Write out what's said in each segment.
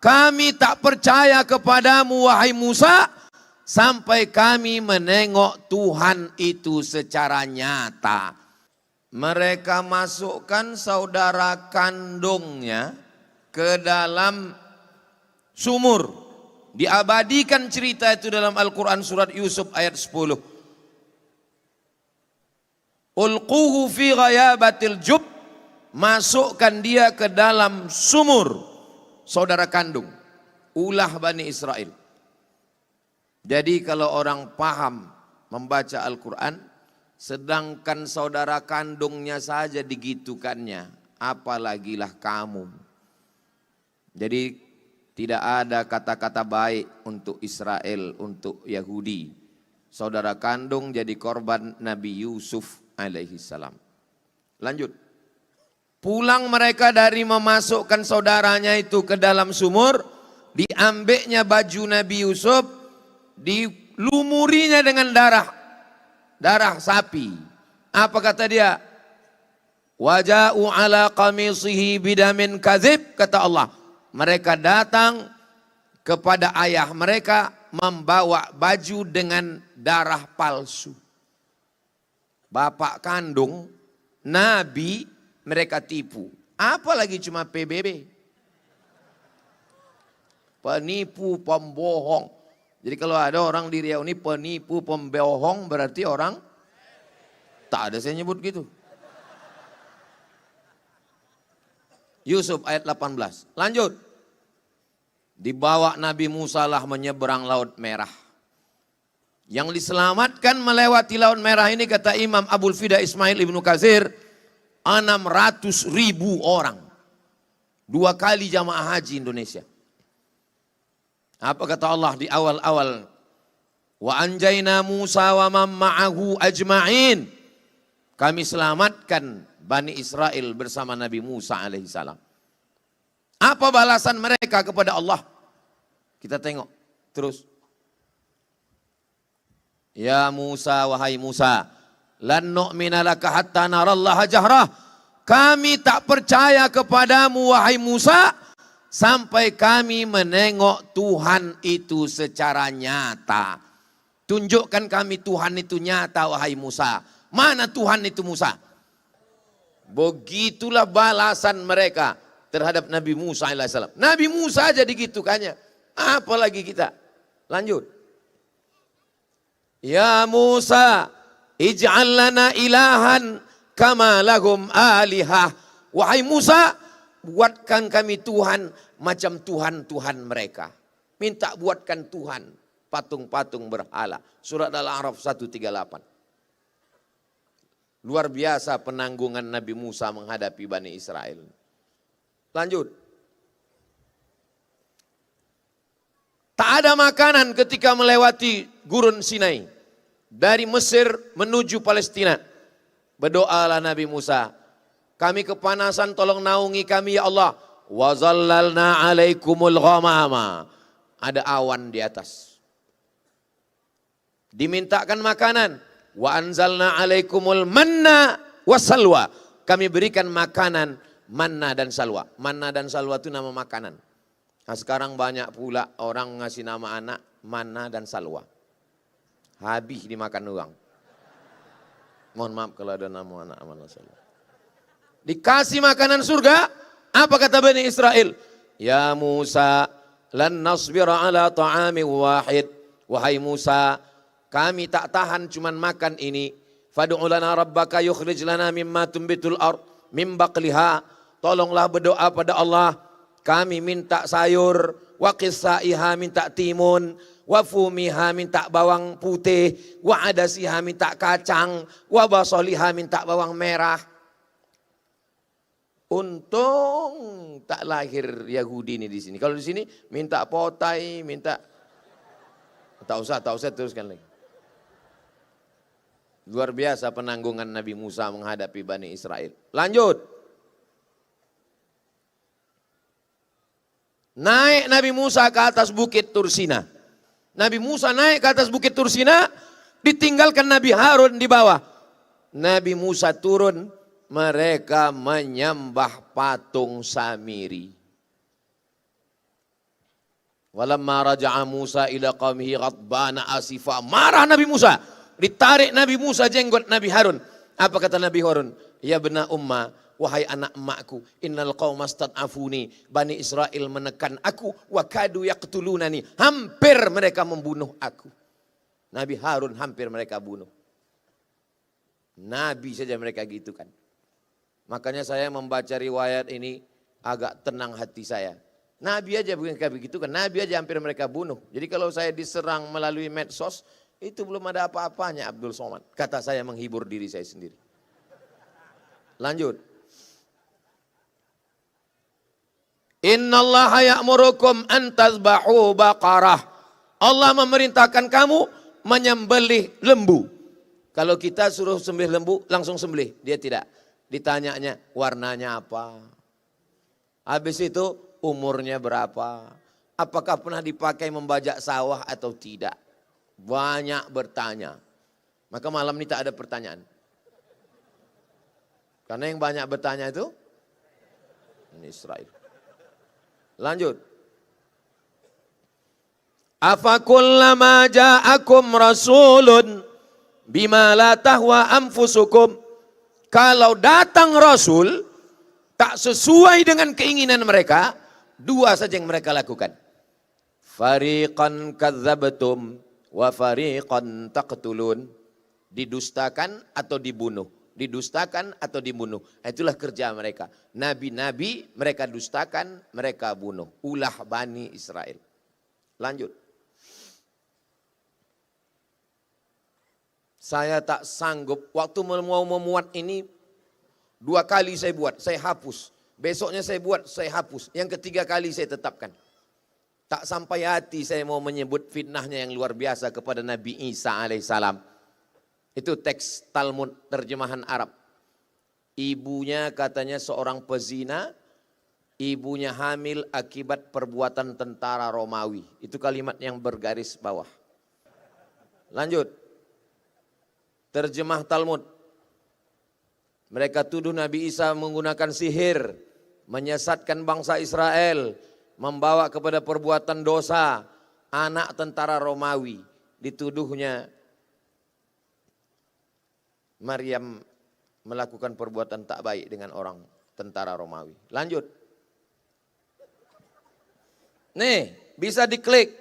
kami tak percaya kepadamu wahai Musa sampai kami menengok Tuhan itu secara nyata. Mereka masukkan saudara kandungnya ke dalam sumur. Diabadikan cerita itu dalam Al-Quran surat Yusuf ayat 10. Ulquhu fi ghayabatil jub, masukkan dia ke dalam sumur saudara kandung, ulah Bani Israel. Jadi kalau orang paham membaca Al-Quran, sedangkan saudara kandungnya saja digitukannya, apalagilah kamu. Jadi tidak ada kata-kata baik untuk Israel, untuk Yahudi. Saudara kandung jadi korban Nabi Yusuf alaihi salam. Lanjut. Pulang mereka dari memasukkan saudaranya itu ke dalam sumur, diambilnya baju Nabi Yusuf, dilumurinya dengan darah sapi. Apa kata dia? Waja'u ala qamisihi bidamin kadzib, kata Allah. Mereka datang kepada ayah mereka membawa baju dengan darah palsu. Bapak kandung Nabi mereka tipu. Apalagi cuma PBB. Penipu, pembohong. Jadi kalau ada orang di Riau ini penipu, pembohong, berarti orang tak ada saya nyebut gitu. Yusuf ayat 18. Lanjut. Dibawa Nabi Musa lah menyeberang Laut Merah. Yang diselamatkan melewati Laut Merah ini kata Imam Abul Fida Ismail Ibnu Katsir 600.000 orang. 2 kali jamaah haji Indonesia. Apa kata Allah di awal-awal? Wa anjayna Musa wa man ma'ahu ajma'in. Kami selamatkan Bani Israel bersama Nabi Musa alaihissalam. Apa balasan mereka kepada Allah? Kita tengok terus. Ya Musa, wahai Musa, lan nu'mina laka hatta narallaha jahrah. Kami tak percaya kepadamu wahai Musa sampai kami menengok Tuhan itu secara nyata. Tunjukkan kami Tuhan itu nyata wahai Musa. Mana Tuhan itu Musa? Begitulah balasan mereka terhadap Nabi Musa alaihissalam. Nabi Musa aja digitukannya, apalagi kita. Lanjut. Ya Musa, ij'al lana ilahan kama lahum alihah. Wahai Musa, buatkan kami Tuhan macam Tuhan-Tuhan mereka. Minta buatkan Tuhan patung-patung berhala. Surat Al-A'raf 138. Luar biasa penanggungan Nabi Musa menghadapi Bani Israel. Lanjut. Tak ada makanan ketika melewati gurun Sinai. Dari Mesir menuju Palestina. Berdoalah Nabi Musa. Kami kepanasan, tolong naungi kami ya Allah. Wa zallalna alaikumul ghamama. Ada awan di atas. Dimintakan makanan. Wa anzalna alaikumul manna wassalwa. Kami berikan makanan manna dan salwa. Manna dan salwa itu nama makanan. Nah, sekarang banyak pula orang ngasih nama anak manna dan salwa. Habis dimakan uang. Mohon maaf kalau ada nama anak manna salwa. Dikasih makanan surga. Apa kata Bani Israel? Ya Musa, lan nasbira ala ta'ami wahid. Wahai Musa, kami tak tahan cuman makan ini. Fad'u lana rabbaka yukhrij lana mimma tumbitul ard min baqliha. Tolonglah berdoa pada Allah. Kami minta sayur, wa qissaiha minta timun, wa fumiha minta bawang putih, wa adasiha minta kacang, wa basaliha minta bawang merah. Untung tak lahir Yahudi ini di sini. Kalau di sini minta potai, minta tak usah teruskan lagi. Luar biasa penanggungan Nabi Musa menghadapi Bani Israel. Lanjut. Naik Nabi Musa ke atas bukit Tursina. Nabi Musa naik ke atas bukit Tursina, ditinggalkan Nabi Harun di bawah. Nabi Musa turun, mereka menyembah patung Samiri. Walamma raja'a Musa ila qaumihi ghadbana asifa. Marah Nabi Musa. Ditarik Nabi Musa jenggot Nabi Harun. Apa kata Nabi Harun? Ya bena umma, wahai anak emakku, innal qauma stad'afuni, Bani Israel menekan aku, wa kadu yaqtulunani, hampir mereka membunuh aku. Nabi Harun hampir mereka bunuh. Nabi saja mereka gitu kan. Makanya saya membaca riwayat ini agak tenang hati saya. Nabi aja bukan kayak begitu kan, Nabi aja hampir mereka bunuh. Jadi kalau saya diserang melalui medsos, itu belum ada apa-apanya Abdul Somad. Kata saya menghibur diri saya sendiri. Lanjut. Innallaha ya'murukum an tazbahu baqarah. Allah memerintahkan kamu menyembelih lembu. Kalau kita suruh sembelih lembu, langsung sembelih. Dia tidak. Ditanyanya warnanya apa. Habis itu umurnya berapa. Apakah pernah dipakai membajak sawah atau tidak. Banyak bertanya. Maka malam ini tak ada pertanyaan. Karena yang banyak bertanya itu ini Israel. Lanjut. Afakullama ja'akum rasulun bima la tahwa anfusukum. Kalau datang rasul tak sesuai dengan keinginan mereka, dua saja yang mereka lakukan. Fariqan kadzabtum wa fariqan taqtulun. Didustakan atau dibunuh. Didustakan atau dibunuh. Itulah kerja mereka. Nabi-nabi mereka dustakan, mereka bunuh. Ulah Bani Israel. Lanjut. Saya tak sanggup. Waktu mau memuat ini, 2 kali saya buat, saya hapus. Besoknya saya buat, saya hapus. Yang ketiga kali saya tetapkan. Tak sampai hati saya mau menyebut fitnahnya yang luar biasa kepada Nabi Isa alaihissalam. Itu teks Talmud terjemahan Arab. Ibunya katanya seorang pezina, ibunya hamil akibat perbuatan tentara Romawi. Itu kalimat yang bergaris bawah. Lanjut. Terjemah Talmud. Mereka tuduh Nabi Isa menggunakan sihir, menyesatkan bangsa Israel, membawa kepada perbuatan dosa. Anak tentara Romawi dituduhnya Maryam melakukan perbuatan tak baik dengan orang tentara Romawi. Lanjut. Nih, bisa diklik.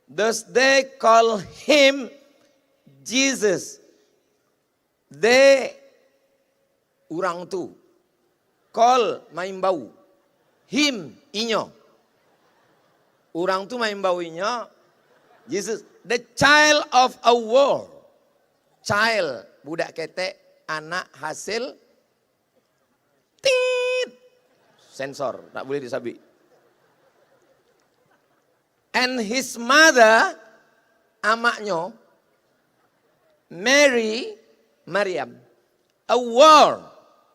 Thus they call him Jesus. They, orang tu. Call, main bau. Him, inyo. Orang tu main bau inyo. Jesus, the child of a world. Child, budak ketek, anak hasil tit. Sensor, tak boleh disabik. And his mother, amaknya, Mary, Maryam, a war,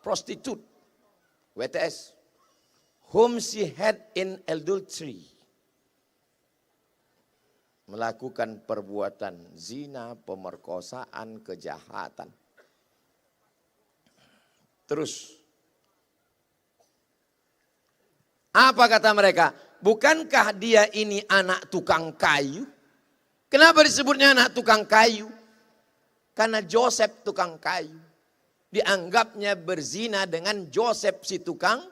prostitute, WTS, whom she had in adultery. Melakukan perbuatan zina, pemerkosaan, kejahatan. Terus, apa kata mereka? Bukankah dia ini anak tukang kayu? Kenapa disebutnya anak tukang kayu? Karena Joseph tukang kayu. Dianggapnya berzina dengan Joseph si tukang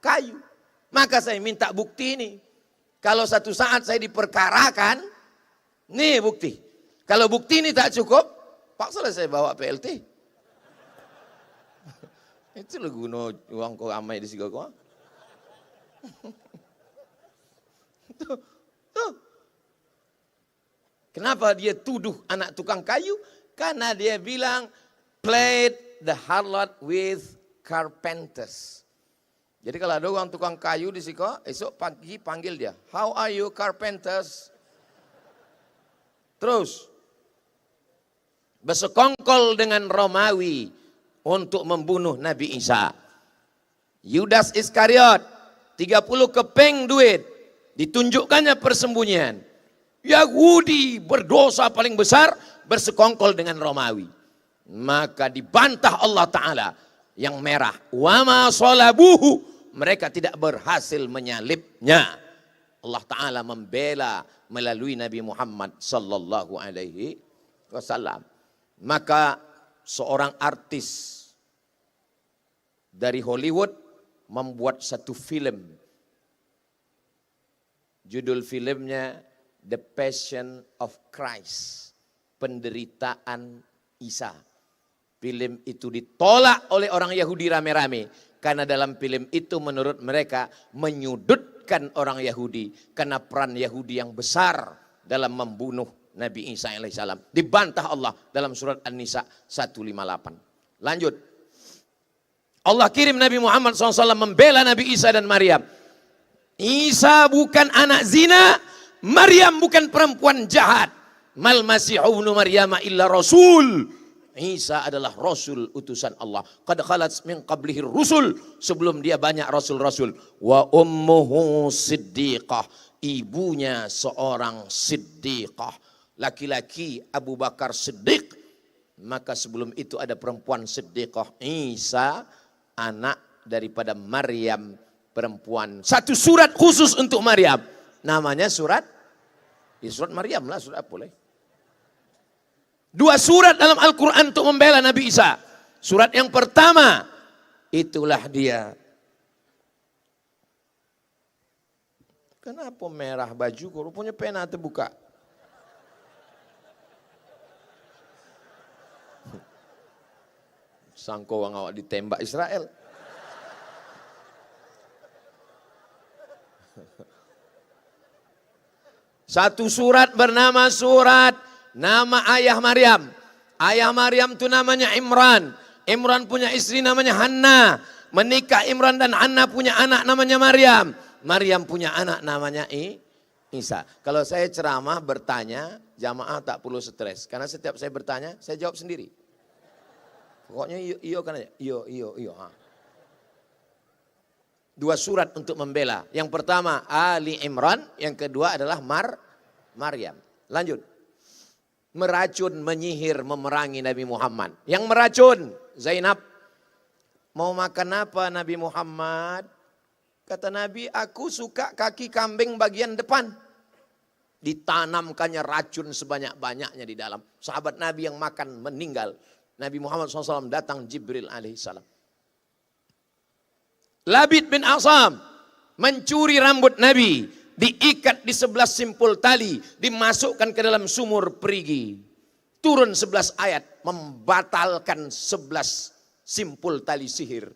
kayu. Maka saya minta bukti ini. Kalau satu saat saya diperkarakan, nih bukti. Kalau bukti ini tak cukup, paksalah saya bawa PLT. Itu lah guna uang kau amai di situ kau. Tuh. Kenapa dia tuduh anak tukang kayu? Karena dia bilang played the harlot with carpenters. Jadi kalau ada orang tukang kayu di situ, esok pagi panggil dia. How are you carpenters? Terus bersekongkol dengan Romawi untuk membunuh Nabi Isa. Yudas Iskariot 30 keping duit, ditunjukkannya persembunyian. Yahudi berdosa paling besar bersekongkol dengan Romawi. Maka dibantah Allah Ta'ala yang merah. Wa ma salabuhu, mereka tidak berhasil menyalibnya. Allah Ta'ala membela melalui Nabi Muhammad sallallahu alaihi wasallam. Maka seorang artis dari Hollywood membuat satu film. Judul filmnya The Passion of Christ, penderitaan Isa. Film itu ditolak oleh orang Yahudi rame-rame. Karena dalam film itu menurut mereka menyudutkan orang Yahudi. Karena peran Yahudi yang besar dalam membunuh Nabi Isa alaihissalam. Dibantah Allah dalam surat An-Nisa 158. Lanjut. Allah kirim Nabi Muhammad SAW membela Nabi Isa dan Maryam. Isa bukan anak zina. Maryam bukan perempuan jahat. Mal Masihu ibnu Maryam illa rasul. Isa adalah Rasul utusan Allah. Qad khalat min qablihi rusul. Sebelum dia banyak Rasul-Rasul. Wa ummuhu siddiqah. Ibunya seorang siddiqah. Laki-laki Abu Bakar Siddiq. Maka sebelum itu ada perempuan siddiqah. Isa anak daripada Maryam perempuan. Satu surat khusus untuk Maryam. Namanya surat. Surat Maryam lah, surat apa boleh. Dua surat dalam Al-Quran untuk membela Nabi Isa. Surat yang pertama, itulah dia. Kenapa merah baju? Rupanya pena terbuka. Sangko orang awak ditembak Israel. Satu surat bernama surat nama ayah Maryam. Ayah Maryam itu namanya Imran. Imran punya istri namanya Hanna. Menikah Imran dan Hanna punya anak namanya Maryam. Maryam punya anak namanya Isa. Kalau saya ceramah bertanya, jamaah tak perlu stres. Karena setiap saya bertanya, saya jawab sendiri. Pokoknya iyo kan aja. Iyo. Dua surat untuk membela. Yang pertama Ali Imran, yang kedua adalah Maryam. Lanjut. Meracun, menyihir, memerangi Nabi Muhammad. Yang meracun, Zainab. Mau makan apa Nabi Muhammad? Kata Nabi, aku suka kaki kambing bagian depan. Ditanamkannya racun sebanyak-banyaknya di dalam. Sahabat Nabi yang makan meninggal. Nabi Muhammad SAW datang Jibril alaihissalam. Labid bin Asam mencuri rambut Nabi. Diikat di 11 simpul tali, dimasukkan ke dalam sumur perigi. Turun 11 ayat, membatalkan 11 simpul tali sihir.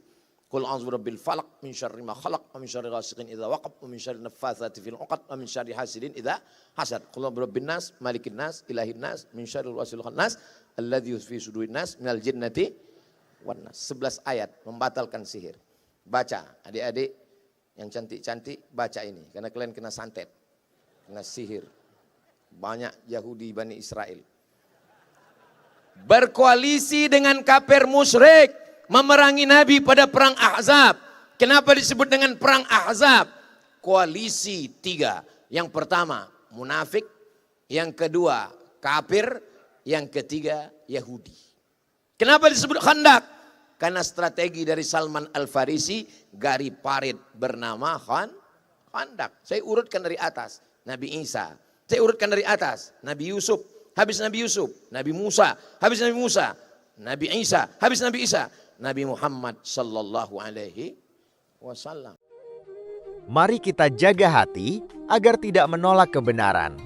Qul a'udzu birabbil falaq min syarri ma khalaq wa min syarri ghasiqin idza waqab wa min syarri naffatsati fil 'uqad wa min syarri hasidin idza hasad. Qul a'udzu birabbin nas, malikin nas, ilahin nas, min syarril waswasil khannas, alladzi fi sudurin nas minal jinnati wan nas. 11 ayat membatalkan sihir. Baca, adik-adik yang cantik-cantik baca ini. Karena kalian kena santet. Kena sihir. Banyak Yahudi Bani Israel. Berkoalisi dengan kafir musyrik. Memerangi Nabi pada perang Ahzab. Kenapa disebut dengan perang Ahzab? Koalisi 3. Yang pertama munafik. Yang kedua kafir. Yang ketiga Yahudi. Kenapa disebut Khandak? Karena strategi dari Salman Al-Farisi, gari parit bernama Khandak. Saya urutkan dari atas, Nabi Isa. Saya urutkan dari atas, Nabi Yusuf. Habis Nabi Yusuf, Nabi Musa. Habis Nabi Musa, Nabi Isa. Habis Nabi Isa, Nabi Muhammad sallallahu alaihi wasallam. Mari kita jaga hati agar tidak menolak kebenaran.